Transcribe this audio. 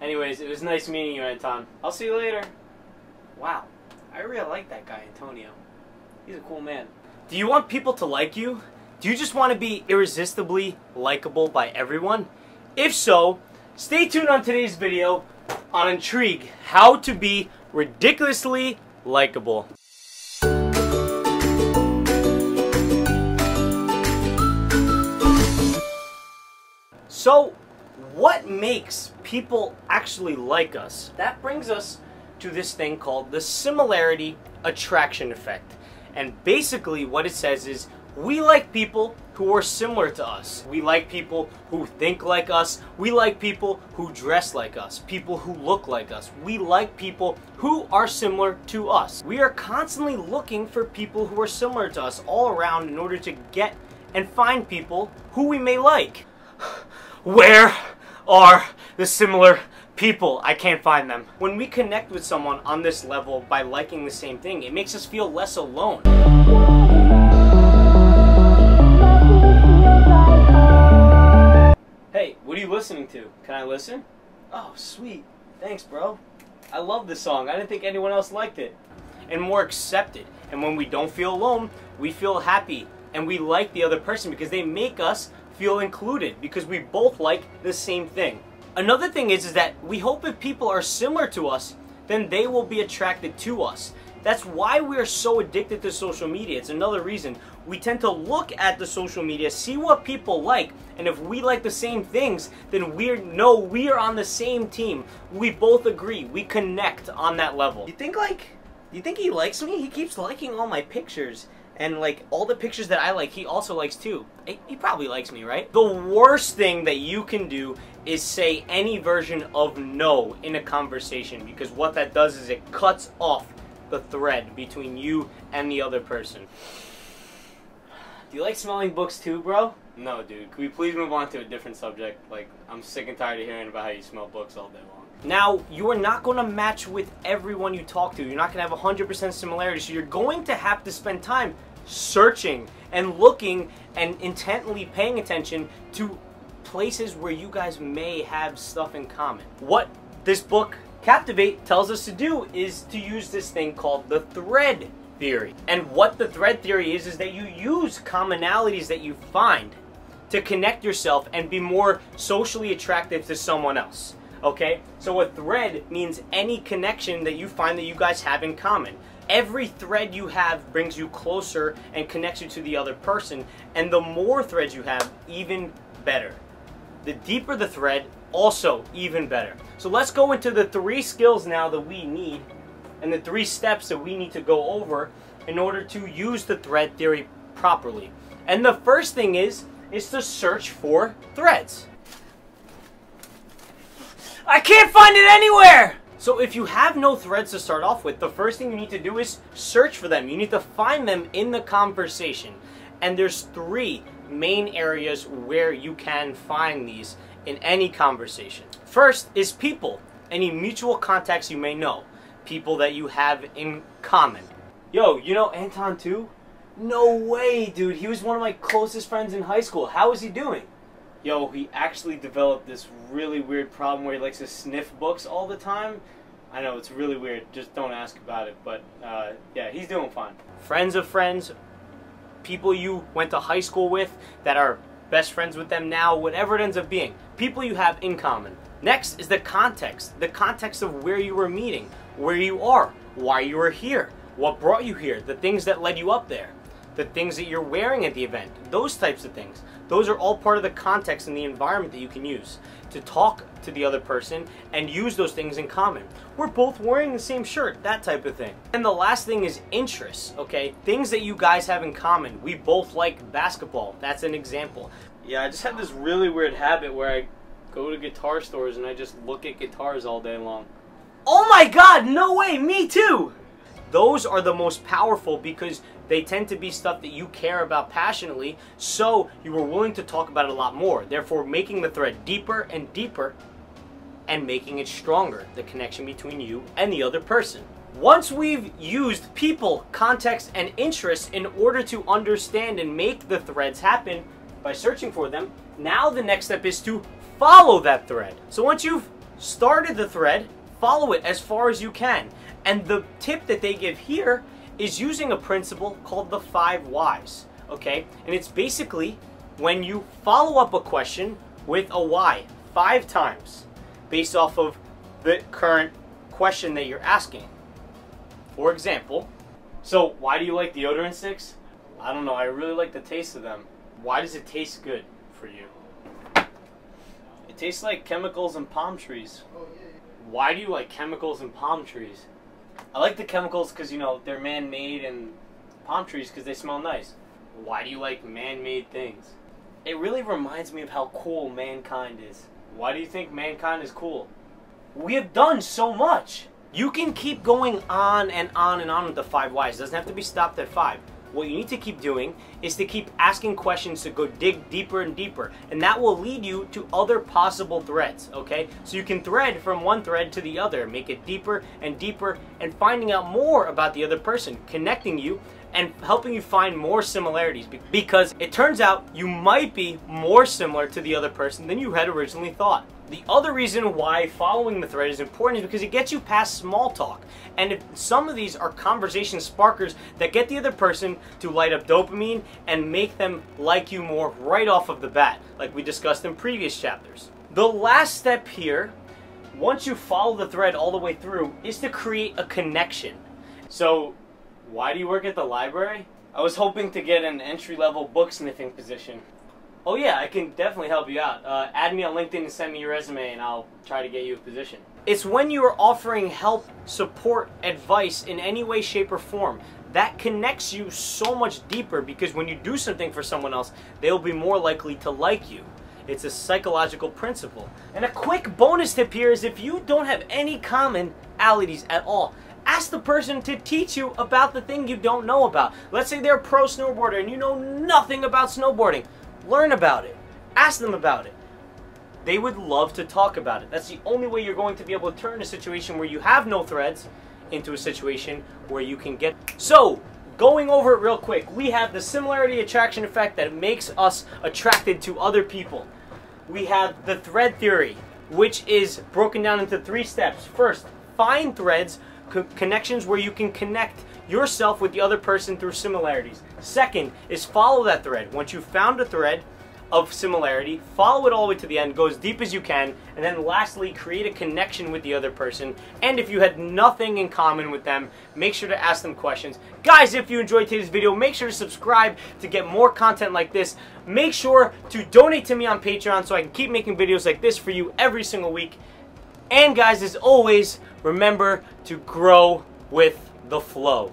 Anyways, it was nice meeting you, Anton. I'll see you later. Wow, I really like that guy, Antonio. He's a cool man. Do you want people to like you? Do you just want to be irresistibly likable by everyone? If so, stay tuned on today's video on Intrigue, how to be ridiculously likable. So, what makes people actually like us? That brings us to this thing called the similarity attraction effect. And basically what it says is, we like people who are similar to us. We like people who think like us. We like people who dress like us. People who look like us. We like people who are similar to us. We are constantly looking for people who are similar to us all around in order to get and find people who we may like. Where are the similar people? I can't find them. When we connect with someone on this level by liking the same thing, it makes us feel less alone. Hey, what are you listening to? Can I listen? Oh, sweet. Thanks, bro. I love this song. I didn't think anyone else liked it. And more accepted. And when we don't feel alone, we feel happy. And we like the other person because they make us feel included because we both like the same thing. Another thing is that we hope if people are similar to us, then they will be attracted to us. That's why we're so addicted to social media. It's another reason. We tend to look at the social media, see what people like, and if we like the same things, then we are on the same team. We both agree. We connect on that level. You think he likes me? He keeps liking all my pictures. And like all the pictures that I like, he also likes too. He probably likes me, right? The worst thing that you can do is say any version of no in a conversation, because what that does is it cuts off the thread between you and the other person. Do you like smelling books too, bro? No, dude. Can we please move on to a different subject? Like, I'm sick and tired of hearing about how you smell books all day long. Now, you are not going to match with everyone you talk to. You're not going to have 100% similarity, so you're going to have to spend time searching and looking and intently paying attention to places where you guys may have stuff in common. What this book, Captivate, tells us to do is to use this thing called the thread theory. And what the thread theory is that you use commonalities that you find to connect yourself and be more socially attractive to someone else. Okay? So a thread means any connection that you find that you guys have in common. Every thread you have brings you closer and connects you to the other person, and the more threads you have, even better. The deeper the thread, also even better. So let's go into the 3 skills now that we need, and the 3 steps that we need to go over in order to use the thread theory properly. And the first thing is to search for threads. I can't find it anywhere! So if you have no threads to start off with, the first thing you need to do is search for them. You need to find them in the conversation. And there's 3 main areas where you can find these in any conversation. First is people. Any mutual contacts you may know. People that you have in common. Yo, you know Anton too? No way, dude. He was one of my closest friends in high school. How is he doing? Yo, he actually developed this really weird problem where he likes to sniff books all the time. I know, it's really weird. Just don't ask about it. But, yeah, he's doing fine. Friends of friends, people you went to high school with that are best friends with them now, whatever it ends up being. People you have in common. Next is the context of where you were meeting, where you are, why you were here, what brought you here, the things that led you up there, the things that you're wearing at the event, those types of things. Those are all part of the context and the environment that you can use to talk to the other person and use those things in common. We're both wearing the same shirt, that type of thing. And the last thing is interests, okay? Things that you guys have in common. We both like basketball. That's an example. Yeah, I just have this really weird habit where I go to guitar stores and I just look at guitars all day long. Oh my God, no way, me too! Those are the most powerful because they tend to be stuff that you care about passionately, so you are willing to talk about it a lot more, therefore making the thread deeper and deeper and making it stronger, the connection between you and the other person. Once we've used people, context, and interests in order to understand and make the threads happen by searching for them, now the next step is to follow that thread. So once you've started the thread, follow it as far as you can. And the tip that they give here is using a principle called the 5 whys, okay? And it's basically when you follow up a question with a why 5 times based off of the current question that you're asking. For example, so why do you like deodorant sticks? I don't know, I really like the taste of them. Why does it taste good for you? It tastes like chemicals and palm trees. Why do you like chemicals and palm trees? I like the chemicals because, you know, they're man-made, and palm trees because they smell nice. Why do you like man-made things? It really reminds me of how cool mankind is. Why do you think mankind is cool? We have done so much. You can keep going on and on and on with the 5 whys. It doesn't have to be stopped at 5. What you need to keep doing is to keep asking questions to go dig deeper and deeper. And that will lead you to other possible threads, okay? So you can thread from one thread to the other, make it deeper and deeper, and finding out more about the other person, connecting you and helping you find more similarities. Because it turns out you might be more similar to the other person than you had originally thought. The other reason why following the thread is important is because it gets you past small talk. And if some of these are conversation sparkers that get the other person to light up dopamine and make them like you more right off of the bat, like we discussed in previous chapters. The last step here, once you follow the thread all the way through, is to create a connection. So, why do you work at the library? I was hoping to get an entry-level book sniffing position. Oh yeah, I can definitely help you out. Add me on LinkedIn and send me your resume and I'll try to get you a position. It's when you are offering help, support, advice in any way, shape, or form. That connects you so much deeper because when you do something for someone else, they'll be more likely to like you. It's a psychological principle. And a quick bonus tip here is if you don't have any commonalities at all, ask the person to teach you about the thing you don't know about. Let's say they're a pro snowboarder and you know nothing about snowboarding. Learn about it. Ask them about it. They would love to talk about it. That's the only way you're going to be able to turn a situation where you have no threads into a situation where you can get... So, going over it real quick, we have the similarity attraction effect that makes us attracted to other people. We have the thread theory, which is broken down into 3 steps. First, find threads, connections where you can connect yourself with the other person through similarities. Second is follow that thread. Once you've found a thread of similarity, follow it all the way to the end, go as deep as you can, and then lastly, create a connection with the other person. And if you had nothing in common with them, make sure to ask them questions. Guys, if you enjoyed today's video, make sure to subscribe to get more content like this. Make sure to donate to me on Patreon so I can keep making videos like this for you every single week. And guys, as always, remember to grow with the flow.